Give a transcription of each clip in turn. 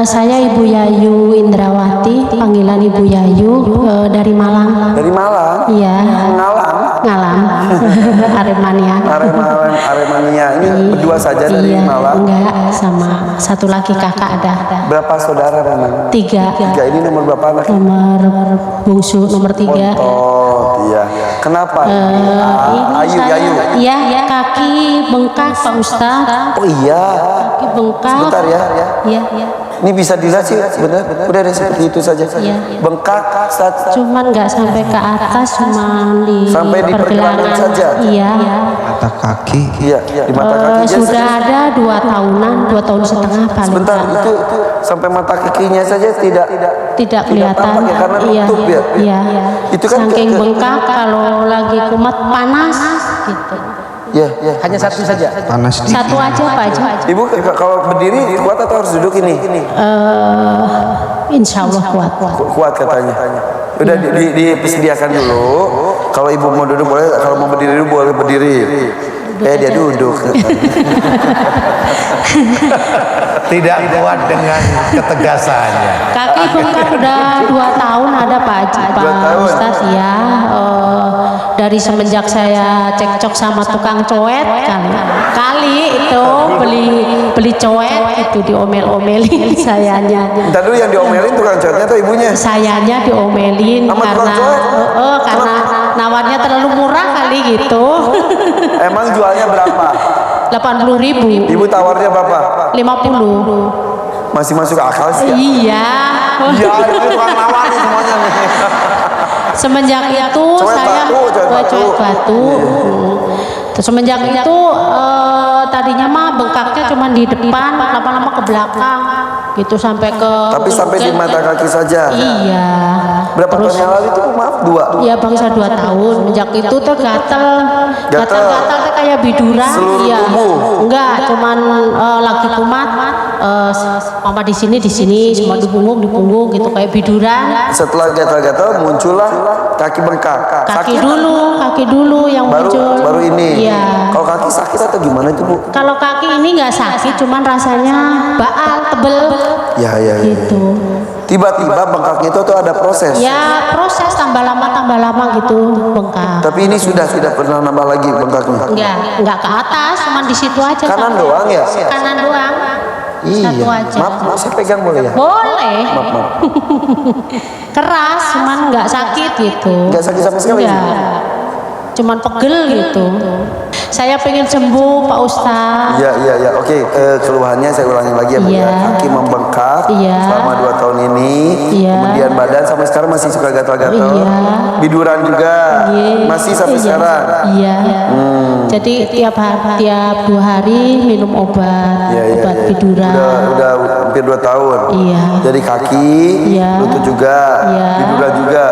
Saya Ibu Yayu Indrawati, panggilan Ibu Yayu, dari Malang. Dari Malang? Iya. Ngalang. Aremania. Aremania. Ini berdua saja dari Malang? Enggak, sama satu laki kakak ada. Berapa saudara memang? 3. Ini nomor berapa anak? Nomor bungsu, nomor 3. Oh iya. Kenapa? Yayu. Iya, kaki bengkak Pak Ustadz. Oh iya. Kaki bengkak. Sebentar ya. Iya. Ini bisa dilihat sih, benar. Udah deh seperti itu saja. Iya. Bengkak, cuman nggak sampai ke atas, cuman di pergelangan saja. Iya. Mata kaki. Iya, di mata kaki. Sudah ada 2 tahunan, 2 tahun setengah paling. Sebentar, itu sampai mata kakinya saja tidak kelihatan. Ya, karena tutup ya. Iya. Itu kan saking bengkak, kalau lagi kumat panas gitu. Ya. Hanya satu saja. Panas dikit. Satu aja Pak Haji. Ibu kalau berdiri kuat atau harus duduk ini? Insya Allah kuat. Kuat katanya. Udah disediakan dulu. Kalau ibu mau duduk boleh, kalau mau berdiri dulu boleh berdiri. Dia duduk. Tidak kuat dengan ketegasannya. Kaki bengkak udah 2 tahun ada Pak Haji, Pak Ustadz ya. Dari semenjak saya cekcok sama tukang coet kali itu beli coet itu diomel-omelin sayanya. Ntar dulu yang diomelin tukang coetnya atau ibunya? Sayanya diomelin karena nawarnya terlalu murah kali gitu. Emang jualnya berapa? 80.000. Ibu tawarnya berapa? 50. Masih masuk akal sih ya? Iya. Iya, ini tukang nawar nih semuanya nih. Semenjak itu saya coet batu. Terus semenjak itu tadinya mah bengkaknya cuma di depan, lama-lama ke belakang gitu sampai ke. Tapi sampai di mata kaki saja. Iya. Berapa tahun yang lalu itu? Maaf, 2. Iya bangsa 2 tahun. Sejak itu tuh gatel kayak biduran. Seluruh tubuh. Enggak, cuman lagi kumat. Mama di sini, semua di punggung gitu kayak biduran. Setelah gatal-gatal muncullah kaki bengkak. Kaki dulu yang muncul. Baru ini. Iya. Kalau kaki sakit atau gimana itu Bu? Kalau kaki ini nggak sakit, cuman rasanya baal, tebel. Ya. Gitu. Tiba-tiba bengkaknya itu tuh ada proses. Ya proses tambah lama gitu bengkak. Tapi ini sudah pernah nambah lagi bengkaknya? Enggak ke atas, cuman di situ aja. Kanan doang ya? Kanan doang. Iya. Satu aja. Maaf, saya pegang boleh ya? Boleh. Maaf. Keras, cuman nggak sakit gitu. Nggak sakit sama sekali? Enggak. Cuman pegel gitu. Saya pengen sembuh Pak Ustadz. Iya. Oke, keluhannya saya ulangi lagi ya Bu ya. Kaki membengkak selama 2 tahun ini. Kemudian badan sampai sekarang masih suka gatal-gatal. Biduran juga masih sampai sekarang. Iya. Jadi tiap 2 hari minum obat biduran. Udah hampir 2 tahun. Iya. Jadi kaki, lutut juga, biduran juga.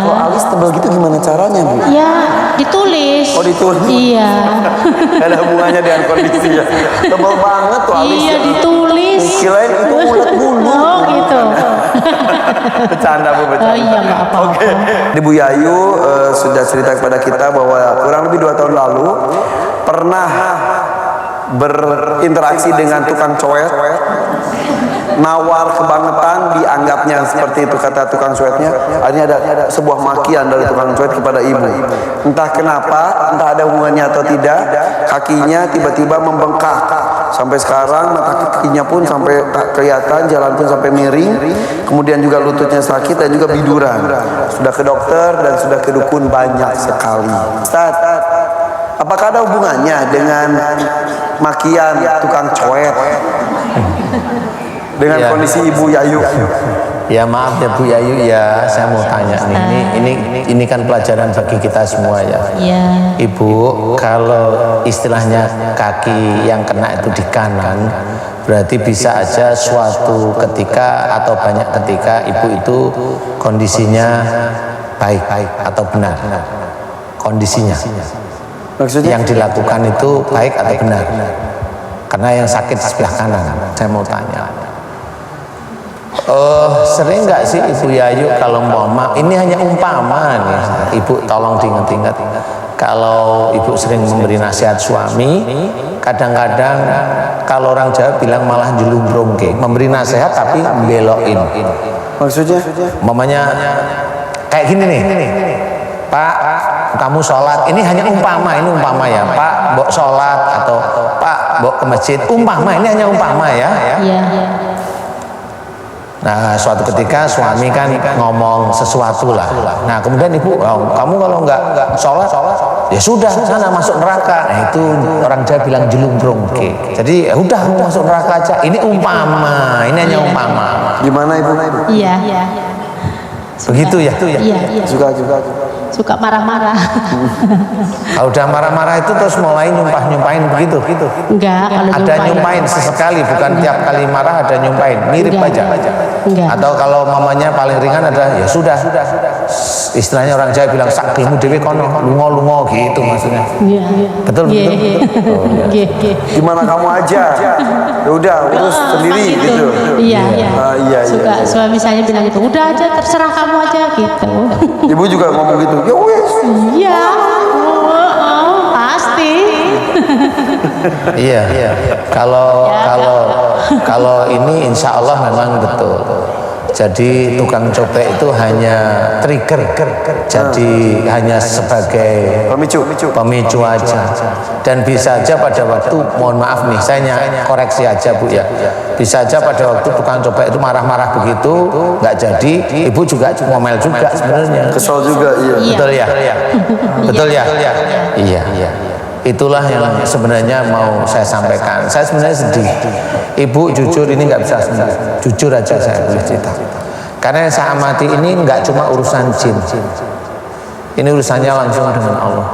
Kalau alis tebal gitu gimana caranya Bu? Iya, ditulis. Oh ditulis? Iya. Ada hubungannya dengan kondisinya. Tebal banget tuh alis. Iya, ditulis. Kirain itu ulet bulu. Oh gitu. Bercanda Bu, bercanda. Iya nggak apa-apa. Oke. Ibu Yayu sudah cerita kepada kita bahwa kurang lebih 2 tahun lalu pernah berinteraksi dengan tukang coet, nawar kebangetan, dianggapnya seperti itu kata tukang coetnya. Akhirnya ada sebuah makian dari tukang coet kepada ibu. Entah kenapa, entah ada hubungannya atau tidak, kakinya tiba-tiba membengkak. Sampai sekarang mata kakinya pun sampai tak kelihatan, jalan pun sampai miring. Kemudian juga lututnya sakit dan juga biduran. Sudah ke dokter dan sudah ke dukun banyak sekali. Ustaz, apakah ada hubungannya dengan makian tukang coet dengan kondisi Ibu Yayu? Ya maaf ya Bu Yayu ya, saya mau tanya nih, ini kan pelajaran bagi kita semua ya. Iya. Ibu, kalau istilahnya kaki yang kena itu di kanan, berarti bisa aja suatu ketika atau banyak ketika ibu itu kondisinya baik atau benar. Kondisinya. Maksudnya? Yang dilakukan itu baik atau benar? Karena yang sakit di sebelah kanan, saya mau tanya. Sering nggak sih Ibu Yayu kalau mama, ini hanya umpama nih, Ibu tolong diingat-ingat. Kalau Ibu sering memberi nasihat suami, kadang-kadang kalau orang Jawa bilang malah jelumbrongke, memberi nasihat tapi belokin. Maksudnya? Mamanya kayak gini nih, Pak, kamu sholat, ini hanya umpama ya, Pak, mbok sholat atau Pak, mbok ke masjid, umpama, ini hanya umpama ya. Iya. Nah, suatu ketika suami kan ngomong sesuatu lah. Nah, kemudian ibu, kamu kalau nggak sholat, ya sudah, sana masuk neraka. Nah, itu orang Jawa bilang jelumbrongke. Jadi, ya udah, kamu masuk neraka aja. Ini umpama, ini hanya umpama. Gimana ibu? Iya. Begitu ya? Iya. Suka marah-marah. Kalau udah marah-marah itu terus mulai nyumpahin begitu. Enggak, kalau Ada nyumpahin sesekali, bukan tiap kali marah ada nyumpahin, mirip aja. Enggak. Atau kalau mamanya paling ringan ada ya sudah. Istilahnya orang Jawa bilang saktimu dewe kono, lungo gitu maksudnya. Iya. Betul. Oh, iya. Gimana kamu aja? Ya udah, urus sendiri gitu. Iya. Iya. Suka suami saya bilang gitu, udah aja terserah kamu aja gitu. Ibu juga ngomong gitu. Ya wes. Iya. Pasti. Iya. Kalau ini insya Allah memang betul. Jadi tukang copet itu hanya trigger, jadi hanya sebagai pemicu aja. Dan bisa aja pada waktu, mohon maaf nih, saya koreksi aja Bu ya. Bisa aja pada waktu tukang copet itu marah-marah begitu, nggak jadi, ibu juga ngomel juga sebenarnya. Kesel juga, iya. Betul ya? Betul ya? Iya. Itulah yang sebenarnya mau saya sampaikan. Saya sebenarnya sedih. Ibu jujur ini nggak bisa sendiri. Jujur aja saya boleh cerita. Karena yang saya amati ini nggak cuma urusan jin. Ini urusannya langsung dengan Allah.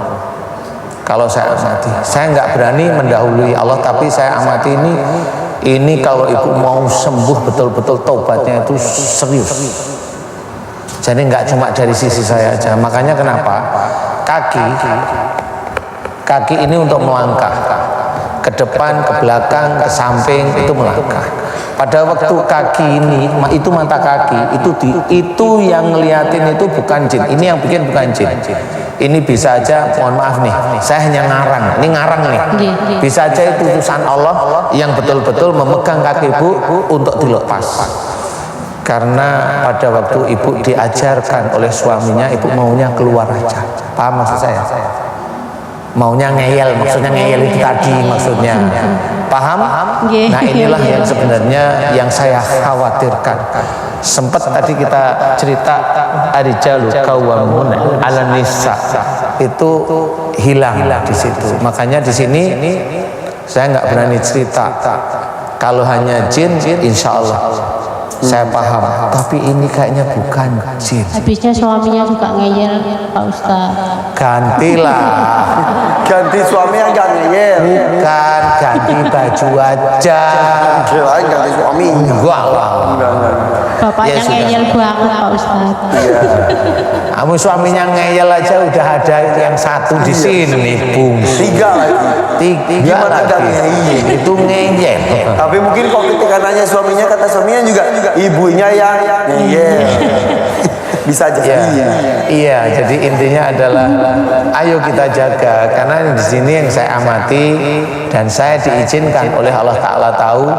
Kalau saya amati, saya nggak berani mendahului Allah, tapi saya amati ini kalau ibu mau sembuh betul-betul tobatnya itu serius. Jadi nggak cuma dari sisi saya aja. Makanya kenapa kaki ini untuk melangkah ke depan, ke belakang, ke samping, itu melangkah. Pada waktu kaki ini, itu mata kaki, itu yang ngeliatin itu bukan jin. Ini yang bikin bukan jin. Ini bisa aja, mohon maaf nih, saya hanya ngarang. Ini ngarang nih. Bisa aja itu utusan Allah yang betul-betul memegang kaki ibu untuk dilepas. Karena pada waktu ibu diajarkan oleh suaminya, ibu maunya keluar aja. Paham maksud saya? Maunya ngeyel, maksudnya ngeyel itu tadi maksudnya. Paham? Nah, inilah yang sebenarnya yang saya khawatirkan. Sempat tadi kita cerita arijalu qawwamuna 'alan nisa, itu hilang di situ. Makanya di sini saya nggak berani cerita. Kalau hanya jin, insya Allah saya paham, tapi ini kayaknya bukan jin. Habisnya suaminya juga ngeyel, Pak Ustaz. Gantilah. Ganti suami yang gak ngeyel. Bukan, ganti baju aja. Kirain ganti suami. Enggak lah. Bapaknya Ya, sudah. ngeyel banget, Pak Ustaz. Kamu suaminya ngeyel aja udah ada yang satu di sini, Bung. 3 lagi. Tiga Gimana gak lagi. ngeyel? Itu ngeyel. Tapi mungkin kalau ketika nanya suaminya, kata suaminya juga ibunya yang ngeyel. Bisa jadi. Iya, jadi intinya adalah ayo kita jaga, karena di sini yang saya amati dan saya diizinkan oleh Allah Ta'ala tahu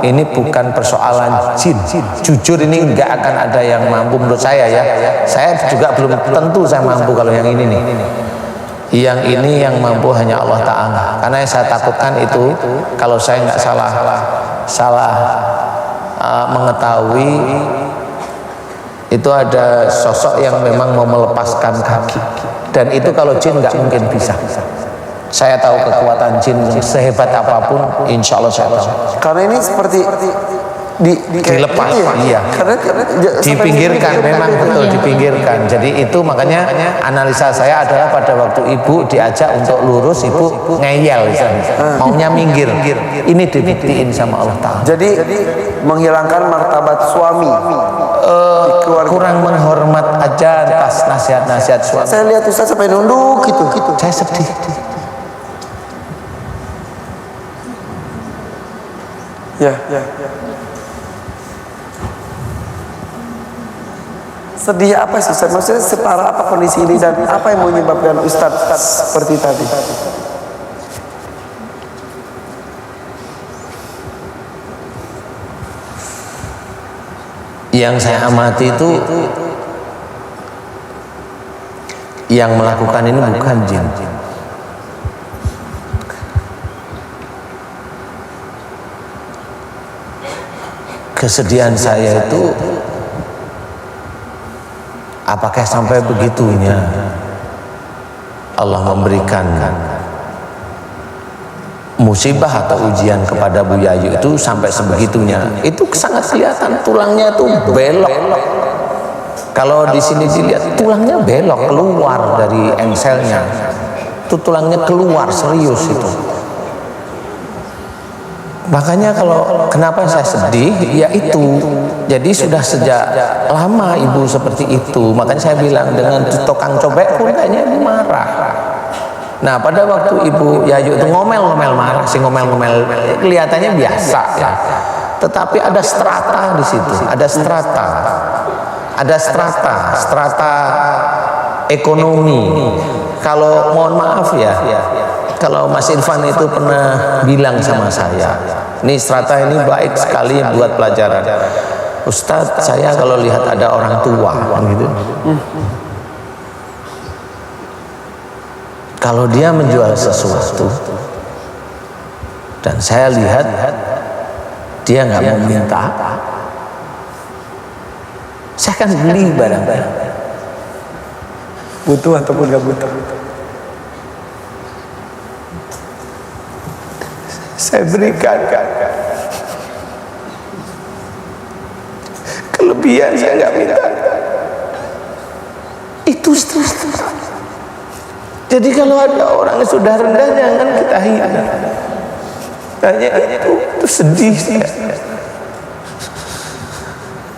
ini bukan persoalan jin. Jujur ini nggak akan ada yang mampu menurut saya ya. Saya juga belum tentu saya mampu kalau yang ini nih. Yang ini yang mampu hanya Allah Ta'ala. Karena yang saya takutkan itu kalau saya nggak salah mengetahui, itu ada sosok yang memang mau melepaskan kaki, dan itu kalau jin nggak mungkin bisa. Saya tahu kekuatan jin sehebat apapun, insya Allah saya tahu. Karena ini seperti dilepas, iya. Karena Dipinggirkan, memang betul dipinggirkan. Jadi itu makanya analisa saya adalah pada waktu ibu diajak untuk lurus, ibu ngeyel, maunya minggir. Ini dibuktiin sama Allah Ta'ala. Jadi menghilangkan martabat suami. Kurang menghormat aja atas nasihat-nasihat suami. Saya lihat Ustaz sampai nunduk gitu. Saya sedih. Ya. Sedih apa sih Ustaz? Maksudnya separah apa kondisi ini dan apa yang menyebabkan Ustaz seperti tadi? Yang saya amati itu yang melakukan ini bukan jin. Kesedihan saya itu, apakah sampai begitunya Allah memberikan musibah atau ujian kepada Bu Yayu itu sampai sebegitunya? Itu sangat kelihatan tulangnya itu belok. Kalau di sini dilihat tulangnya belok keluar dari engselnya. Itu tulangnya keluar serius itu. Makanya kalau kenapa saya sedih, ya itu. Jadi sudah sejak lama ibu seperti itu. Makanya saya bilang dengan tukang cobek pun kayaknya ibu marah. Nah pada waktu Ibu Yayu itu ngomel-ngomel marah, si ngomel-ngomel kelihatannya biasa ya. Tetapi ada strata di situ, ada strata ekonomi. Kalau mohon maaf ya, kalau Mas Irfan itu pernah bilang sama saya, ini strata ini baik sekali buat pelajaran. Ustadz, saya kalau lihat ada orang tua gitu, kalau dia menjual sesuatu dan saya lihat dia nggak mau minta, saya akan beli barang-barang, butuh ataupun gak butuh. saya berikan. Kelebihan saya nggak minta. Itu seterusnya. Jadi kalau ada orang yang sudah rendah, jangan kita hina. Hanya itu sedih saya.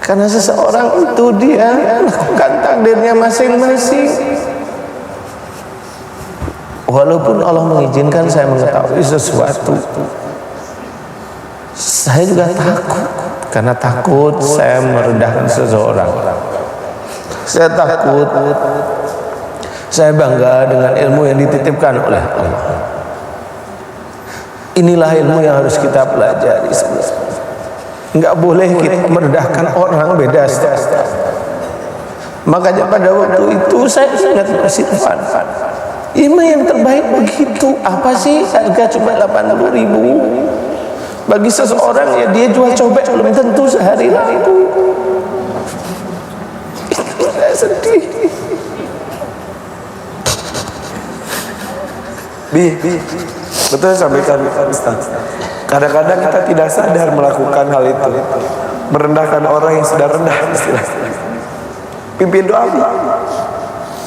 Karena seseorang itu dia melakukan takdirnya masing-masing. Walaupun Allah mengizinkan saya mengetahui sesuatu, saya juga takut. Karena takut saya merendahkan seseorang. Saya takut. Saya bangga dengan ilmu yang dititipkan oleh Allah. Inilah ilmu yang harus kita pelajari. Enggak boleh kita merendahkan orang beda status. Makanya pada waktu itu saya ingat Mas Irfan, imam yang terbaik begitu. Apa sih harga cuma 80.000? Bagi seseorang ya dia jual cobek belum tentu sehari lalu. Itu saya sedih. Betul sampaikan Ustaz. Kadang-kadang kita tidak sadar melakukan hal itu, merendahkan orang yang sudah rendah istilahnya. Pimpin doa,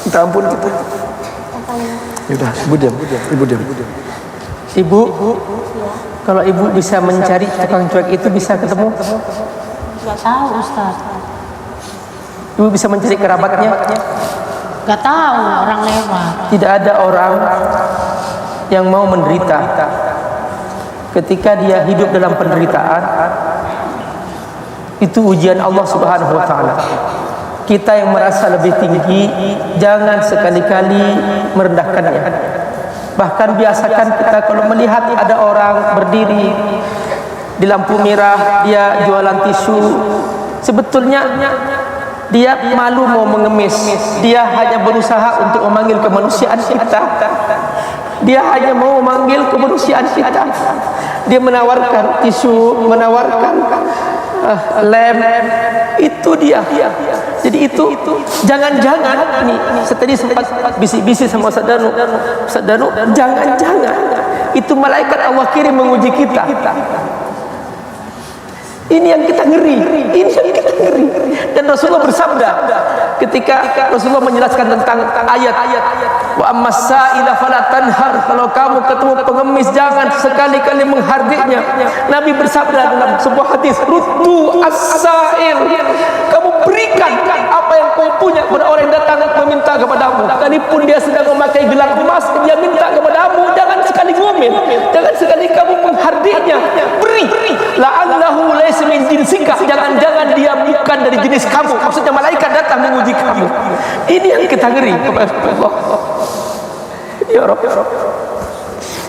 kita ampun kita. Yaudah, ibu diam. Ibu, kalau ibu bisa mencari tukang cuek itu bisa ketemu? Gak tahu Ustaz. Ibu bisa mencari kerabatnya? Gak tahu, orang lewat. Tidak ada orang yang mau menderita ketika dia hidup dalam penderitaan. Itu ujian Allah Subhanahu wa taala. Kita yang merasa lebih tinggi jangan sekali-kali merendahkannya. Bahkan biasakan kita kalau melihat ada orang berdiri di lampu merah, dia jualan tisu, sebetulnya dia malu mau mengemis. Dia hanya berusaha untuk memanggil kemanusiaan kita. Dia hanya mau memanggil kemanusiaan kita. Dia menawarkan tisu, menawarkan lem, itu dia. Jadi itu jangan-jangan ini saya tadi sempat bisik-bisik sama Ustaz Danu, jangan-jangan itu malaikat Allah kirim menguji kita. Ini yang kita ngeri. Dan Rasulullah bersabda ketika Rasulullah menjelaskan tentang ayat-ayat wa ammas-sa'ila fala tanhar, kalau kamu ketemu pengemis jangan sekali-kali menghardinya. Nabi bersabda dalam sebuah hadis, ruddu as-sa'il, kamu berikan apa yang kau punya kepada orang yang datang meminta kepadamu, sekalipun dia sedang memakai gelang emas, dia minta kepadamu, jangan sekali ngomel, jangan sekali kamu menghardinya, beri. La'allahu laysa min jinsika, jangan-jangan dia bukan dari jenis kamu, maksudnya malaikat datang menguji kamu. Ini yang kita ngeri kepada Allah. Ya Rabb,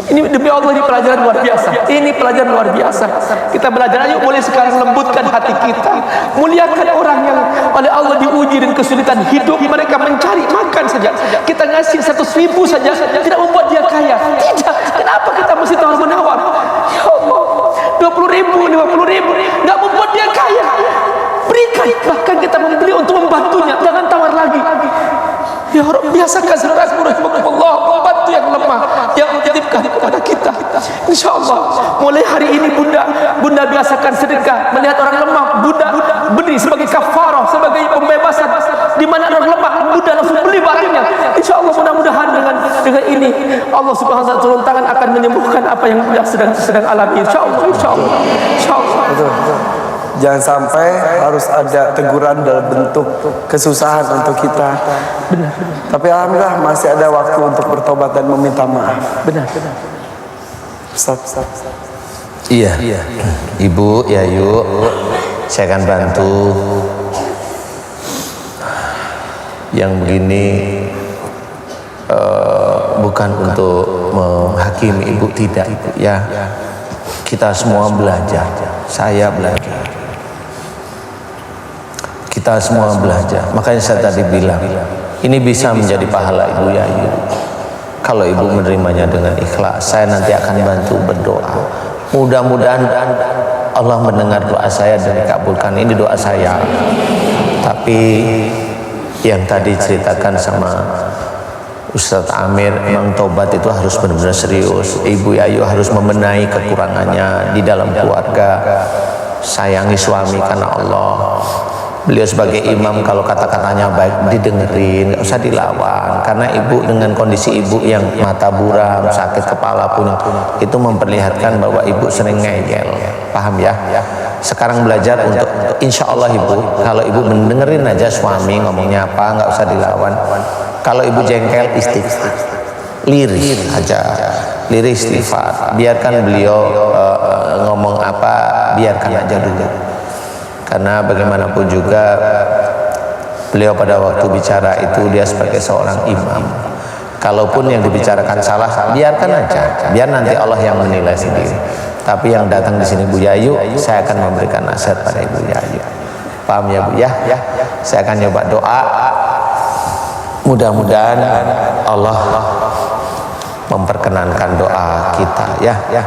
Ini demi Allah, ini pelajaran luar biasa. Ini pelajaran luar biasa. Kita belajar, ayo boleh sekarang lembutkan hati kita. Muliakan orang yang oleh Allah diuji dan kesulitan hidup. Mereka mencari makan saja. Kita ngasih 100.000 saja, tidak membuat dia kaya. Tidak. Kenapa kita mesti tawar menawar? Ya Allah, 20.000, 50.000, nggak membuat dia kaya. Berikan. Bahkan kita membeli untuk membantunya. Jangan tawar lagi. Ya Rabb, biasakan saudaraku rahimahullah membantu yang lemah, yang menitipkan kepada kita. InsyaAllah mulai hari ini bunda biasakan sedekah. Melihat orang lemah, bunda beri sebagai kafarah, sebagai pembebasan. Di mana orang lemah, bunda langsung beli barangnya. InsyaAllah mudah-mudahan dengan ini Allah Subhanahu wa taala turun tangan akan menyembuhkan apa yang bunda sedang alami. InsyaAllah. Betul. Jangan sampai harus ada teguran dalam bentuk kesusahan untuk kita. Benar. Tapi alhamdulillah masih ada waktu untuk bertobat dan meminta maaf. Benar. Ustaz. Iya. Ibu, ya yuk, saya akan bantu. Yang begini bukan untuk menghakimi ibu, tidak, ya. Kita semua belajar. Saya belajar. Kita semua belajar. Makanya saya tadi bilang, ini bisa menjadi pahala Ibu Yayu kalau Ibu menerimanya dengan ikhlas. Saya nanti akan bantu berdoa. Mudah-mudahan Allah mendengar doa saya dan dikabulkan. Ini doa saya. Tapi yang tadi ceritakan sama Ustadz Amir, memang tobat itu harus benar-benar serius. Ibu Yayu harus membenahi kekurangannya di dalam keluarga. Sayangi suami karena Allah. Beliau sebagai imam, kalau kata-katanya baik didengerin, nggak usah dilawan. Karena ibu dengan kondisi ibu yang mata buram, sakit kepala pun, itu memperlihatkan bahwa ibu sering ngeyel. Paham ya? Sekarang belajar untuk insya Allah ibu, kalau ibu mendengerin aja suami ngomongnya apa, nggak usah dilawan. Kalau ibu jengkel, istighfar, lirih aja, lirih istighfar. Biarkan beliau ngomong apa, biarkan aja dulu. Karena bagaimanapun juga beliau pada waktu bicara itu dia sebagai seorang imam. Kalaupun yang dibicarakan salah, biarkan aja, biar nanti Allah yang menilai sendiri. Tapi yang datang di sini Bu Yayu, saya akan memberikan nasihat pada Ibu Yayu. Paham ya Bu ya? Saya akan coba doa. Mudah-mudahan Allah memperkenankan doa kita ya.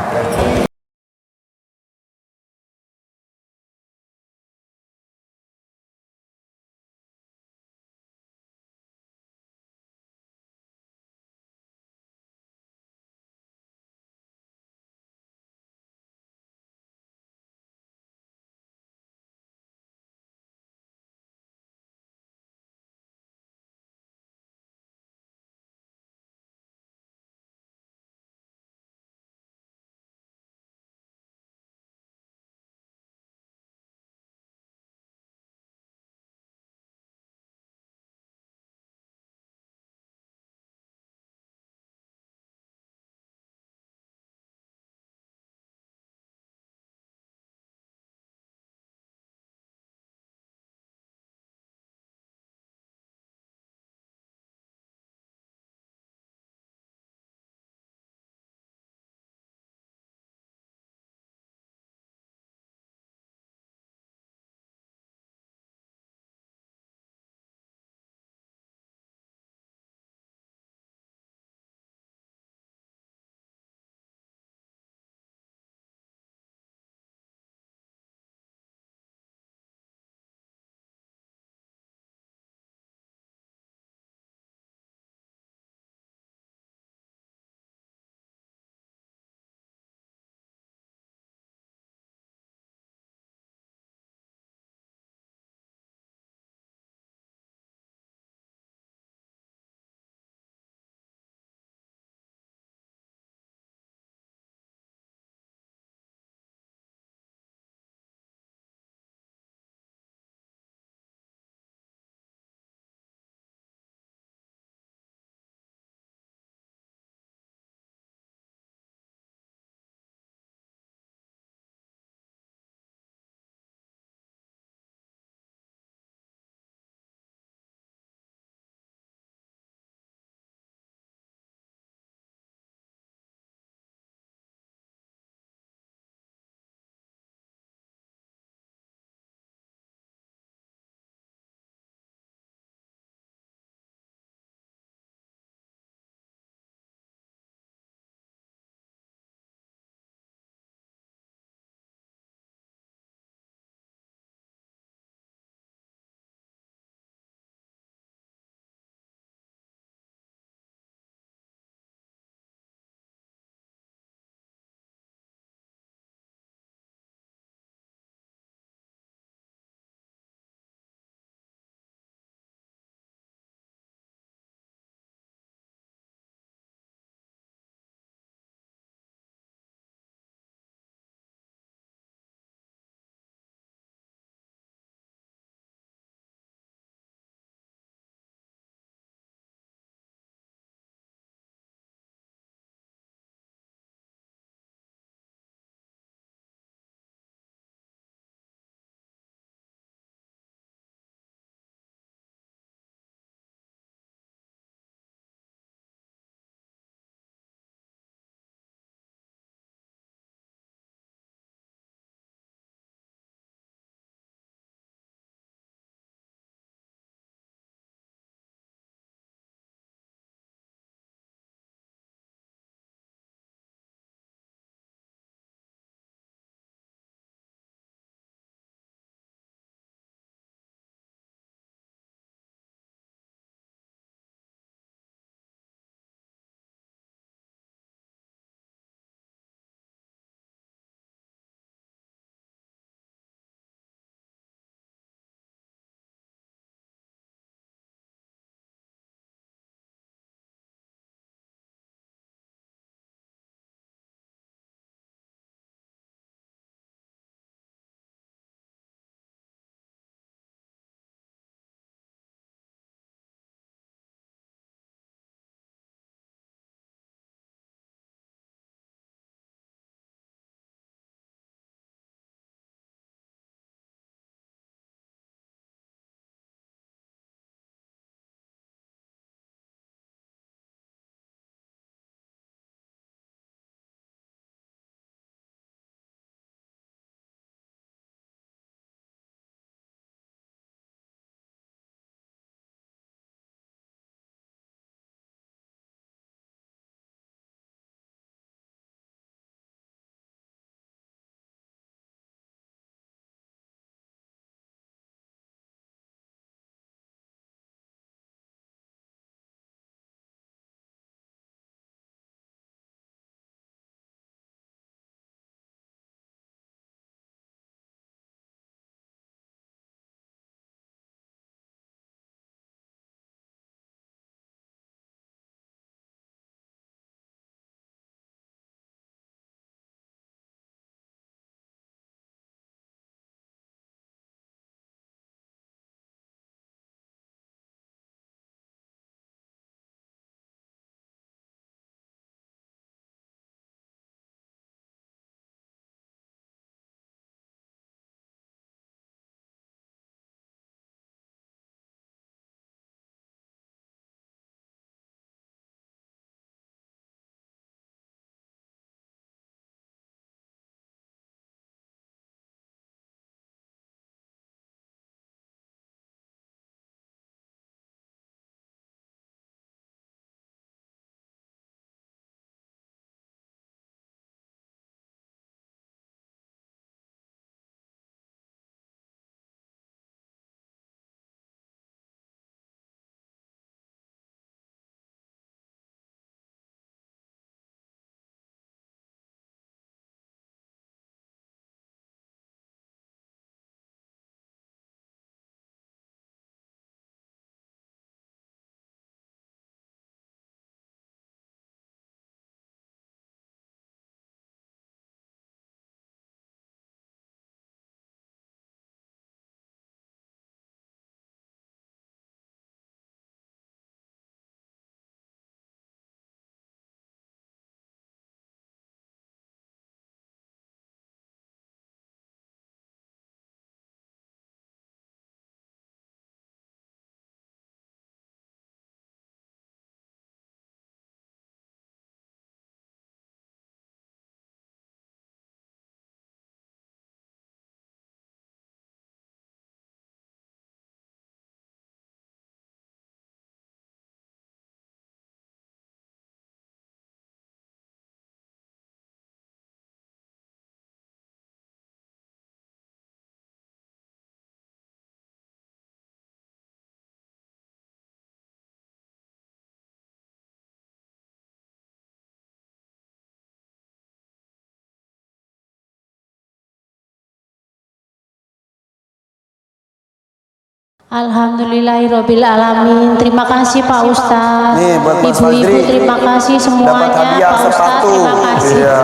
Alhamdulillahirabbil alamin. Terima kasih Pak Ustadz. Nih buat Mas Ibu-ibu Fadri. terima kasih Dapat semuanya. hadiah Pak Ustadz sepatu. terima kasih. Iya.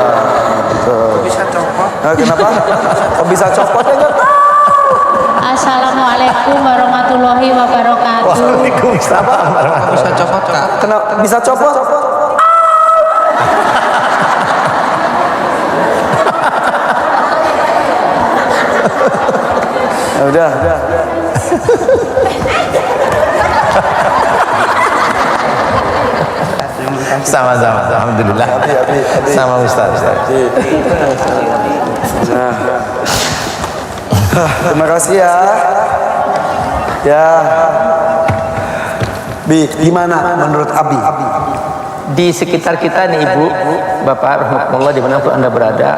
Betul. Bisa copot. Kenapa? Kok bisa copot ya enggak tahu. Assalamualaikum warahmatullahi wabarakatuh. Waalaikumsalam. Bisa copot Kak. Kenapa bisa copot? Ya udah. Sama-sama, alhamdulillah. Sama Ustaz. Nah. Terima kasih ya. Ya. Bi, gimana menurut Abi? Di sekitar kita nih Ibu, Bapak, rahmatullah dimanapun Anda berada,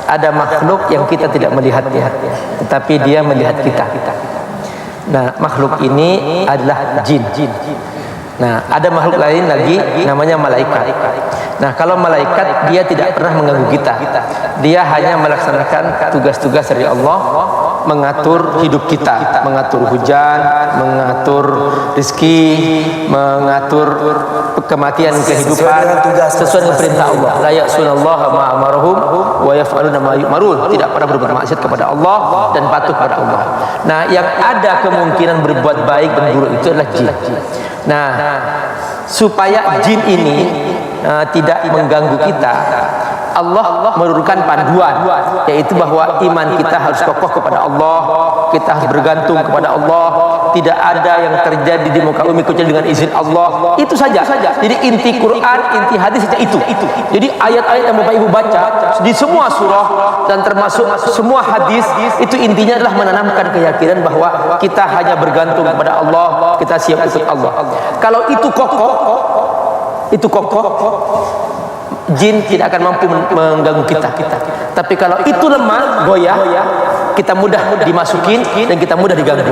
ada makhluk yang kita tidak melihatnya, tetapi dia melihat kita. Nah, makhluk ini adalah jin. Nah, ada makhluk lain lagi namanya malaikat. Nah, kalau malaikat dia tidak pernah mengganggu kita. Dia hanya melaksanakan tugas-tugas dari Allah, mengatur hidup kita, mengatur hujan, mengatur rezeki, mengatur kematian kehidupan sesuai dengan perintah Allah. La ya'sunallaha ma amarahum wa yaf'aluna ma yu'marun. Tidak pernah berbuat maksiat kepada Allah dan patuh kepada Allah. Nah, yang ada kemungkinan berbuat baik dan buruk itu adalah jin. Nah, supaya jin ini tidak mengganggu kita, Allah menurunkan panduan, yaitu bahwa iman kita harus kokoh kepada Allah, kita harus bergantung kepada Allah, tidak ada yang terjadi di muka bumi kecuali dengan izin Allah. Itu saja. Jadi inti Quran, inti hadis saja itu. Jadi ayat-ayat yang Bapak Ibu baca di semua surah dan termasuk semua hadis itu intinya adalah menanamkan keyakinan bahwa kita hanya bergantung kepada Allah, kita siap ikut Allah. Kalau itu kokoh, jin tidak akan mampu mengganggu kita. Tapi kalau itu lemah, goyah, kita mudah dimasukin dan kita mudah diganggu.